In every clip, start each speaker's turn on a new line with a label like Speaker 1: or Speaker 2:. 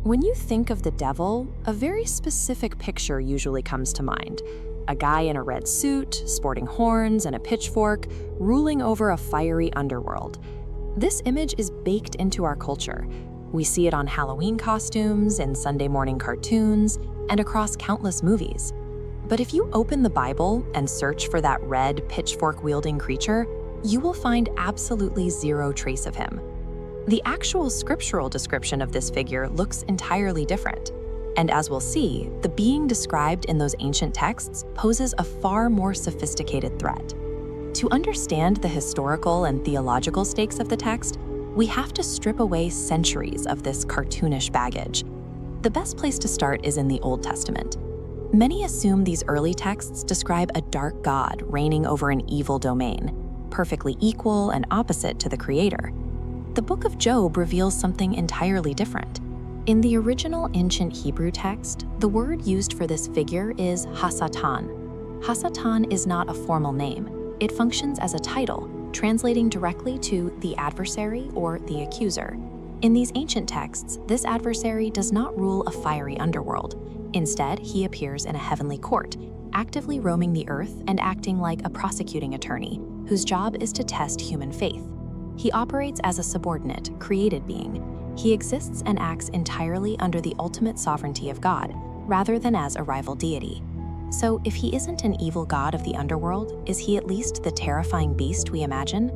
Speaker 1: When you think of the devil, a very specific picture usually comes to mind. A guy in a red suit, sporting horns and a pitchfork, ruling over a fiery underworld. This image is baked into our culture. We see it on Halloween costumes, in Sunday morning cartoons, and across countless movies. But if you open the Bible and search for that red, pitchfork-wielding creature, you will find absolutely zero trace of him. The actual scriptural description of this figure looks entirely different. And as we'll see, the being described in those ancient texts poses a far more sophisticated threat. To understand the historical and theological stakes of the text, we have to strip away centuries of this cartoonish baggage. The best place to start is in the Old Testament. Many assume these early texts describe a dark god reigning over an evil domain, perfectly equal and opposite to the Creator. The book of Job reveals something entirely different. In the original ancient Hebrew text, the word used for this figure is Hasatan. Hasatan is not a formal name. It functions as a title, translating directly to the adversary or the accuser. In these ancient texts, this adversary does not rule a fiery underworld. Instead, he appears in a heavenly court, actively roaming the earth and acting like a prosecuting attorney, whose job is to test human faith. He operates as a subordinate, created being. He exists and acts entirely under the ultimate sovereignty of God, rather than as a rival deity. So if he isn't an evil god of the underworld, is he at least the terrifying beast we imagine?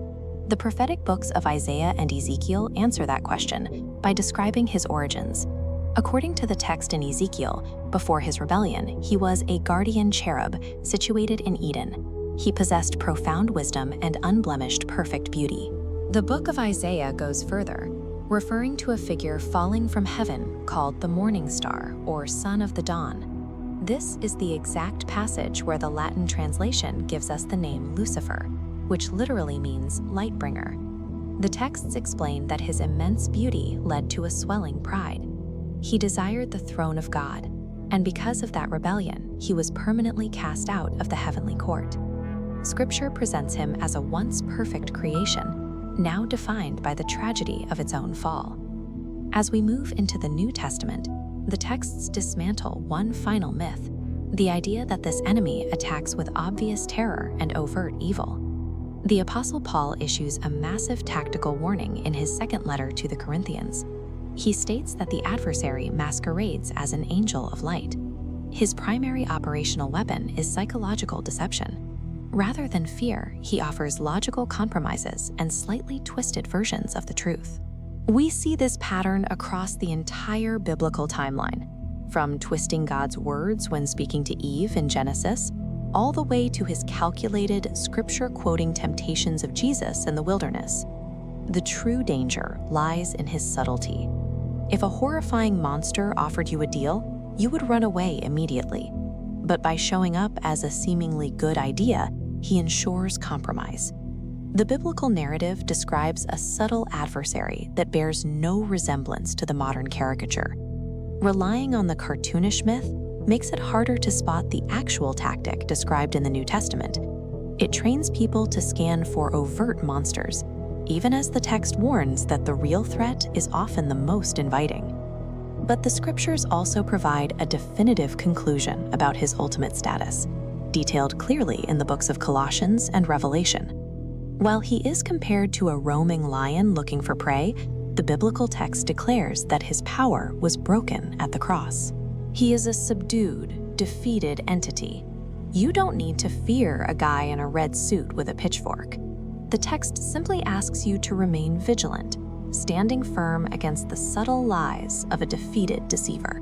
Speaker 1: The prophetic books of Isaiah and Ezekiel answer that question by describing his origins. According to the text in Ezekiel, before his rebellion, he was a guardian cherub situated in Eden. He possessed profound wisdom and unblemished perfect beauty. The book of Isaiah goes further, referring to a figure falling from heaven called the morning star or son of the dawn. This is the exact passage where the Latin translation gives us the name Lucifer, which literally means light bringer. The texts explain that his immense beauty led to a swelling pride. He desired the throne of God, and because of that rebellion, he was permanently cast out of the heavenly court. Scripture presents him as a once perfect creation, now defined by the tragedy of its own fall. As we move into the New Testament, the texts dismantle one final myth, the idea that this enemy attacks with obvious terror and overt evil. The Apostle Paul issues a massive tactical warning in his second letter to the Corinthians. He states that the adversary masquerades as an angel of light. His primary operational weapon is psychological deception. Rather than fear, he offers logical compromises and slightly twisted versions of the truth. We see this pattern across the entire biblical timeline, from twisting God's words when speaking to Eve in Genesis, all the way to his calculated, scripture-quoting temptations of Jesus in the wilderness. The true danger lies in his subtlety. If a horrifying monster offered you a deal, you would run away immediately. But by showing up as a seemingly good idea, he ensures compromise. The biblical narrative describes a subtle adversary that bears no resemblance to the modern caricature. Relying on the cartoonish myth makes it harder to spot the actual tactic described in the New Testament. It trains people to scan for overt monsters, even as the text warns that the real threat is often the most inviting. But the scriptures also provide a definitive conclusion about his ultimate status, detailed clearly in the books of Colossians and Revelation. While he is compared to a roaming lion looking for prey, the biblical text declares that his power was broken at the cross. He is a subdued, defeated entity. You don't need to fear a guy in a red suit with a pitchfork. The text simply asks you to remain vigilant, standing firm against the subtle lies of a defeated deceiver.